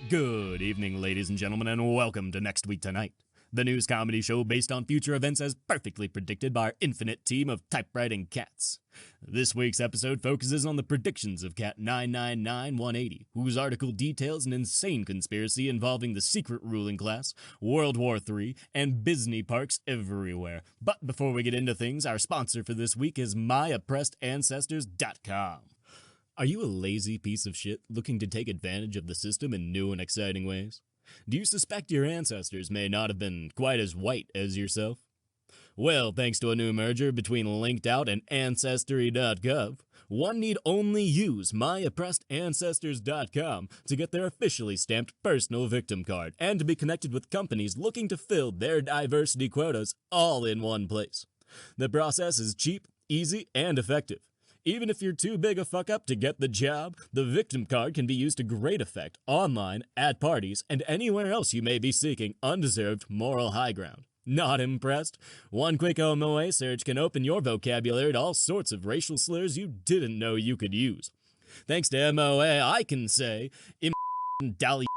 Good evening, ladies and gentlemen, and welcome to Next Week Tonight, the news comedy show based on future events as perfectly predicted by our infinite team of typewriting cats. This week's episode focuses on the predictions of Cat 999180, whose article details an insane conspiracy involving the secret ruling class, World War III, and Bisney parks everywhere. But before we get into things, our sponsor for this week is myoppressedancestors.com. Are you a lazy piece of shit looking to take advantage of the system in new and exciting ways? Do you suspect your ancestors may not have been quite as white as yourself? Well, thanks to a new merger between LinkedOut and Ancestry.gov, one need only use myoppressedancestors.com to get their officially stamped personal victim card and to be connected with companies looking to fill their diversity quotas all in one place. The process is cheap, easy, and effective. Even if you're too big a fuck up to get the job, the victim card can be used to great effect online, at parties, and anywhere else you may be seeking undeserved moral high ground. Not impressed? One quick MOA search can open your vocabulary to all sorts of racial slurs you didn't know you could use. Thanks to MOA, I can say, dally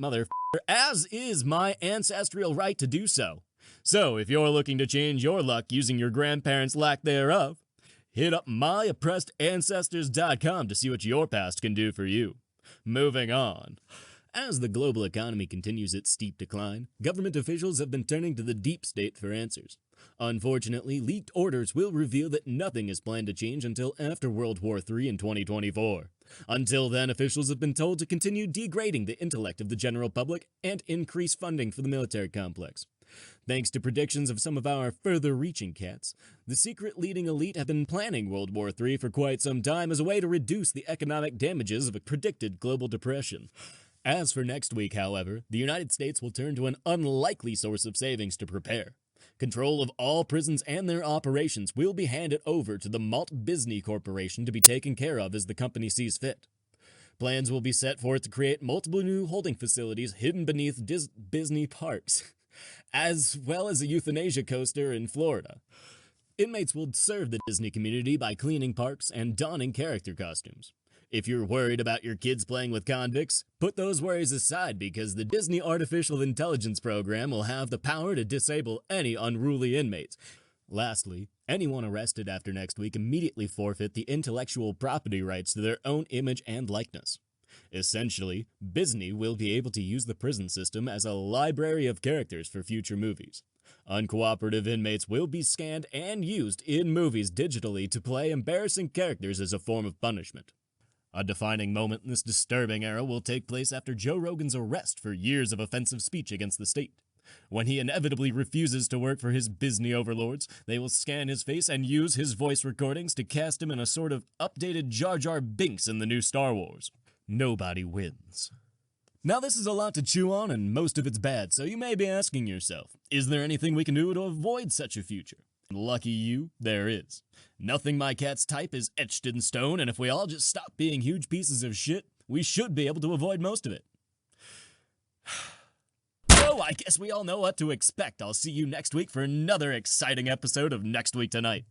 motherfucker, as is my ancestral right to do so. So, if you're looking to change your luck using your grandparents' lack thereof, hit up myoppressedancestors.com to see what your past can do for you. Moving on. As the global economy continues its steep decline, government officials have been turning to the deep state for answers. Unfortunately, leaked orders will reveal that nothing is planned to change until after World War III in 2024. Until then, officials have been told to continue degrading the intellect of the general public and increase funding for the military complex. Thanks to predictions of some of our further-reaching cats, the secret leading elite have been planning World War III for quite some time as a way to reduce the economic damages of a predicted global depression. As for next week, however, the United States will turn to an unlikely source of savings to prepare. Control of all prisons and their operations will be handed over to the Bisney Corporation to be taken care of as the company sees fit. Plans will be set for it to create multiple new holding facilities hidden beneath Bisney parks, as well as a euthanasia coaster in Florida. Inmates will serve the Disney community by cleaning parks and donning character costumes. If you're worried about your kids playing with convicts, put those worries aside because the Disney Artificial Intelligence program will have the power to disable any unruly inmates. Lastly, anyone arrested after next week immediately forfeit the intellectual property rights to their own image and likeness. Essentially, Bisney will be able to use the prison system as a library of characters for future movies. Uncooperative inmates will be scanned and used in movies digitally to play embarrassing characters as a form of punishment. A defining moment in this disturbing era will take place after Joe Rogan's arrest for years of offensive speech against the state. When he inevitably refuses to work for his Bisney overlords, they will scan his face and use his voice recordings to cast him in a sort of updated Jar Jar Binks in the new Star Wars. Nobody wins. Now this is a lot to chew on and most of it's bad, so you may be asking yourself, is there anything we can do to avoid such a future? Lucky you, there is. Nothing my cats type is etched in stone, and if we all just stop being huge pieces of shit, we should be able to avoid most of it. So I guess we all know what to expect. I'll see you next week for another exciting episode of Next Week Tonight.